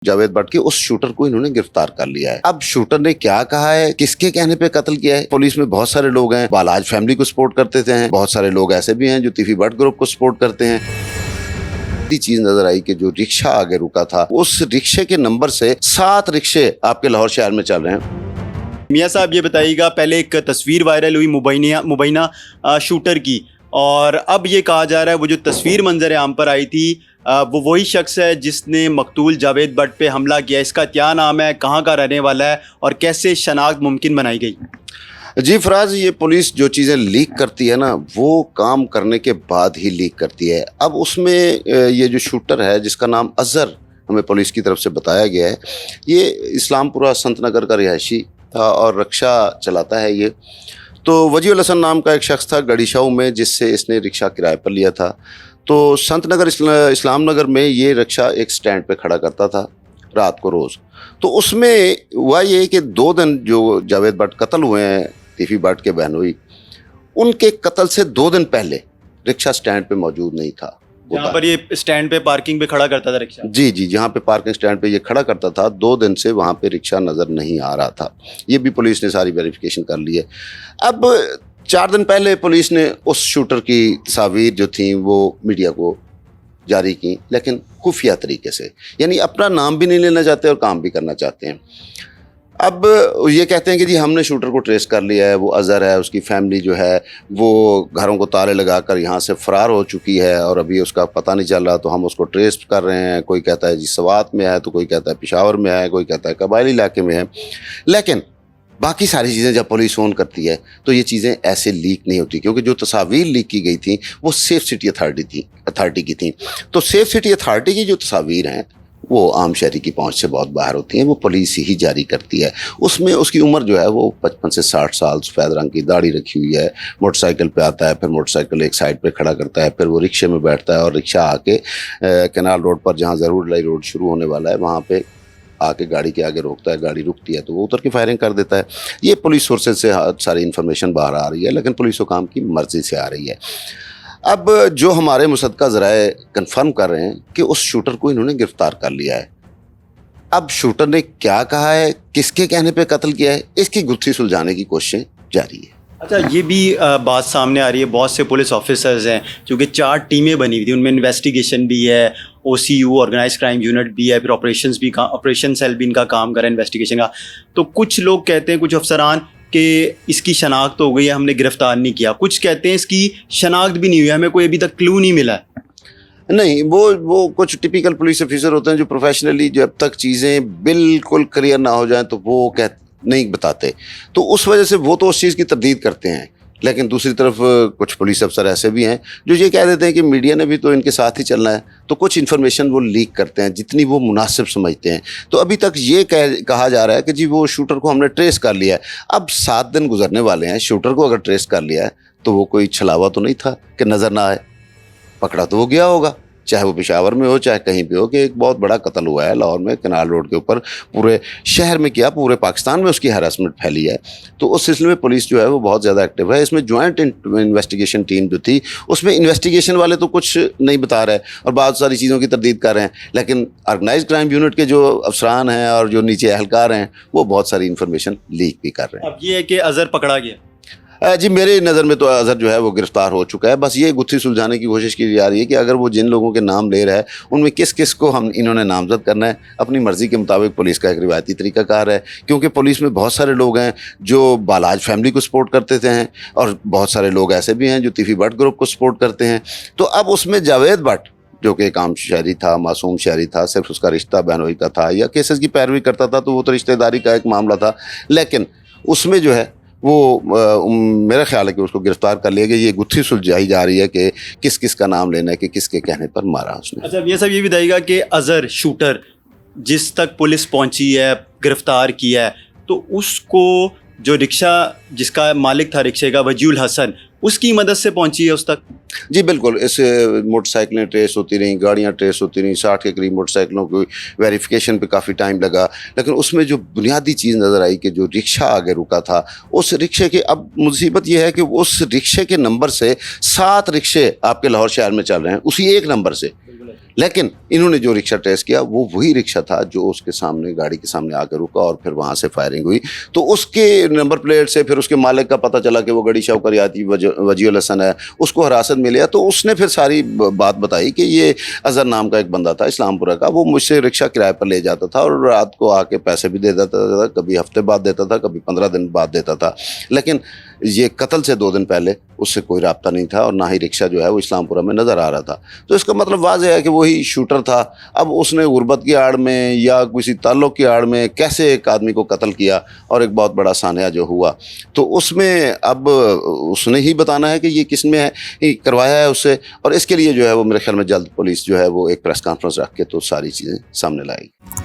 जावेद भट्ट के उस शूटर को इन्होंने गिरफ्तार कर लिया है। अब शूटर ने क्या कहा है, किसके कहने पे कत्ल किया है, पुलिस में बहुत सारे लोग हैं, बालाज फैमिली को सपोर्ट करते थे, बहुत सारे लोग ऐसे भी हैं जो तीफी भट्ट ग्रुप को सपोर्ट करते हैं। चीज नजर आई कि जो रिक्शा आगे रुका था, उस रिक्शे के नंबर से 7 रिक्शे आपके लाहौर शहर में चल रहे हैं। मियाँ साहब ये बताइएगा, पहले एक तस्वीर वायरल हुई मुबैना शूटर की, और अब ये कहा जा रहा है वो जो तस्वीर मंजर आम पर आई थी वो वही शख्स है जिसने मकतूल जावेद भट्ट पे हमला किया। इसका क्या नाम है, कहाँ का रहने वाला है और कैसे शनाख्त मुमकिन बनाई गई? जी फराज, ये पुलिस जो चीज़ें लीक करती है ना, वो काम करने के बाद ही लीक करती है। अब उसमें ये जो शूटर है जिसका नाम अजहर हमें पुलिस की तरफ से बताया गया है, ये इस्लामपुरा संत नगर का रिहायशी था और रिक्शा चलाता है ये। तो वजीउल हसन नाम का एक शख्स था गड़ीशाऊ में, जिससे इसने रिक्शा किराए पर लिया था। तो संत नगर इस्लाम नगर में ये रिक्शा एक स्टैंड पे खड़ा करता था रात को रोज़। तो उसमें हुआ ये कि 2 दिन जो जावेद भट्ट कत्ल हुए हैं, तीफी भट्ट के बहनोई, उनके कत्ल से 2 दिन पहले रिक्शा स्टैंड पे मौजूद नहीं था। जहाँ पर ये स्टैंड पे पार्किंग पे खड़ा करता था रिक्शा? जी, जहाँ पे पार्किंग स्टैंड पे ये खड़ा करता था, 2 दिन से वहाँ पे रिक्शा नज़र नहीं आ रहा था। ये भी पुलिस ने सारी वेरिफिकेशन कर ली है। अब 4 दिन पहले पुलिस ने उस शूटर की तस्वीर जो थी वो मीडिया को जारी की, लेकिन खुफिया तरीके से, यानी अपना नाम भी नहीं लेना चाहते और काम भी करना चाहते हैं। अब ये कहते हैं कि जी हमने शूटर को ट्रेस कर लिया है, वो अजहर है, उसकी फैमिली जो है वो घरों को ताले लगाकर यहाँ से फ़रार हो चुकी है और अभी उसका पता नहीं चल रहा, तो हम उसको ट्रेस कर रहे हैं। कोई कहता है जी सवात में है, तो कोई कहता है पेशावर में है, कोई कहता है कबायली इलाके में है। लेकिन बाकी सारी चीज़ें जब पुलिस ऑन करती है तो ये चीज़ें ऐसे लीक नहीं होती, क्योंकि जो तस्वीर लीक की गई थी वो सेफ सिटी अथॉरिटी की थी। तो सेफ सिटी अथॉरिटी की जो तस्वीर हैं वो आम शहरी की पहुंच से बहुत बाहर होती हैं, वो पुलिस ही जारी करती है। उसमें उसकी उम्र जो है वो 55 से 60 साल, सफ़ेद रंग की दाढ़ी रखी हुई है, मोटरसाइकिल पे आता है, फिर मोटरसाइकिल एक साइड पे खड़ा करता है, फिर वो रिक्शे में बैठता है और रिक्शा आके कैनाल रोड पर, जहाँ ज़रूर लाई रोड शुरू होने वाला है, वहाँ पे आके गाड़ी के आगे रोकता है। गाड़ी रुकती है तो वो उतर के फायरिंग कर देता है। ये पुलिस सोर्सेज से सारी इन्फॉर्मेशन बाहर आ रही है, लेकिन पुलिस को काम की मर्जी से आ रही है। अब जो हमारे मुसद्दका ज़राए कंफर्म कर रहे हैं कि उस शूटर को इन्होंने गिरफ्तार कर लिया है। अब शूटर ने क्या कहा है, किसके कहने पे कत्ल किया है, इसकी गुत्थी सुलझाने की कोशिशें जारी है। अच्छा, ये भी बात सामने आ रही है, बहुत से पुलिस ऑफिसर्स हैं, क्योंकि 4 टीमें बनी हुई थी, उनमें इन्वेस्टिगेशन भी है, OCU ऑर्गेनाइज क्राइम यूनिट भी है, फिर ऑपरेशन सेल भी इनका काम कर रहा है इन्वेस्टिगेशन का। तो कुछ लोग कहते हैं, कुछ अफसरान, कि इसकी शनाख्त हो गई है, हमने गिरफ्तार नहीं किया। कुछ कहते हैं इसकी शनाख्त भी नहीं हुई, हमें कोई अभी तक क्लू नहीं मिला है। नहीं, वो कुछ टिपिकल पुलिस ऑफिसर होते हैं जो प्रोफेशनली जब तक चीज़ें बिल्कुल क्लियर ना हो जाएं तो वो नहीं बताते। तो उस वजह से वो तो उस चीज़ की तरदीद करते हैं। लेकिन दूसरी तरफ कुछ पुलिस अफसर ऐसे भी हैं जो ये कह देते हैं कि मीडिया ने भी तो इनके साथ ही चलना है, तो कुछ इन्फॉर्मेशन वो लीक करते हैं जितनी वो मुनासिब समझते हैं। तो अभी तक ये कहा जा रहा है कि जी वो शूटर को हमने ट्रेस कर लिया है। अब 7 दिन गुजरने वाले हैं, शूटर को अगर ट्रेस कर लिया है तो वो कोई छलावा तो नहीं था कि नज़र ना आए, पकड़ा तो वो गया होगा, चाहे वो पेशावर में हो चाहे कहीं भी हो, कि एक बहुत बड़ा कत्ल हुआ है लाहौर में कैनाल रोड के ऊपर, पूरे शहर में क्या पूरे पाकिस्तान में उसकी हैरेसमेंट फैली है। तो उस सिलसिले में पुलिस जो है वो बहुत ज़्यादा एक्टिव है। इसमें जॉइंट इन्वेस्टिगेशन टीम जो थी, उसमें इन्वेस्टिगेशन वाले तो कुछ नहीं बता रहे और बहुत सारी चीज़ों की तरदीद कर रहे हैं, लेकिन ऑर्गेनाइज क्राइम यूनिट के जो अफसरान हैं और जो नीचे एहलकार हैं वो बहुत सारी इन्फॉर्मेशन लीक भी कर रहे हैं। अब ये है कि अजहर पकड़ा गया? जी मेरे नज़र में तो अजहर जो है वो गिरफ्तार हो चुका है। बस ये गुत्थी सुलझाने की कोशिश की जा रही है कि अगर वो जिन लोगों के नाम ले रहा है उनमें किस किस को इन्होंने नामजद करना है। अपनी मर्ज़ी के मुताबिक पुलिस का एक रिवायती तरीक़ाकार है, क्योंकि पुलिस में बहुत सारे लोग हैं जो बालाज फैमिली को सपोर्ट करते थे और बहुत सारे लोग ऐसे भी हैं जो तीफी भट्ट ग्रुप को सपोर्ट करते हैं। तो अब उसमें जावेद भट्ट जो कि एक आम शहरी था, मासूम शहरी था, सिर्फ उसका रिश्ता बहनोई का था या केसेस की पैरवी करता था, तो वो तो रिश्तेदारी का एक मामला था। लेकिन उसमें जो है वो मेरा ख्याल है कि उसको गिरफ्तार कर लिया गया। ये गुत्थी सुलझाई जा रही है कि किस किस का नाम लेना है, कि किसके कहने पर मारा उसने। अच्छा, ये सब ये बताइएगा कि अजहर शूटर जिस तक पुलिस पहुंची है, गिरफ्तार किया है, तो उसको जो रिक्शा जिसका मालिक था रिक्शे का, वजीउल हसन, उसकी मदद से पहुंची है उस तक? जी बिल्कुल, इस मोटरसाइकिलें ट्रेस होती रहीं, गाड़ियां ट्रेस होती रहीं, 60 के करीब मोटरसाइकिलों की वेरिफिकेशन पे काफ़ी टाइम लगा। लेकिन उसमें जो बुनियादी चीज़ नज़र आई कि जो रिक्शा आगे रुका था, उस रिक्शे के, अब मुसीबत यह है कि उस रिक्शे के नंबर से 7 रिक्शे आपके लाहौर शहर में चल रहे हैं, उसी एक नंबर से। لیکن انہوں نے جو رکشہ ٹریس کیا وہ وہی رکشہ تھا جو اس کے سامنے گاڑی کے سامنے آ کے رکا اور پھر وہاں سے فائرنگ ہوئی. تو اس کے نمبر پلیٹ سے پھر اس کے مالک کا پتہ چلا کہ وہ گڑی شوکریاتی وجیہ الحسن ہے, اس کو حراست میں لیا. تو اس نے پھر ساری بات بتائی کہ یہ اظہر نام کا ایک بندہ تھا اسلام پورہ کا, وہ مجھ سے رکشہ کرائے پر لے جاتا تھا اور رات کو آ کے پیسے بھی دے دیتا تھا, کبھی ہفتے بعد دیتا تھا, کبھی 15 دن بعد دیتا تھا. لیکن یہ قتل سے 2 دن پہلے اس سے کوئی رابطہ نہیں تھا اور نہ ہی رکشہ جو ہے وہ اسلام پورہ میں نظر آ رہا تھا. تو اس کا مطلب واضح ہے کہ وہی شوٹر تھا. اب اس نے غربت کی آڑ میں یا کسی تعلق کی آڑ میں کیسے ایک آدمی کو قتل کیا اور ایک بہت بڑا سانحہ جو ہوا, تو اس میں اب اس نے ہی بتانا ہے کہ یہ کس میں ہے کروایا ہے اس سے. اور اس کے لیے جو ہے وہ میرے خیال میں جلد پولیس جو ہے وہ ایک پریس کانفرنس رکھ کے تو ساری چیزیں سامنے لائے گی.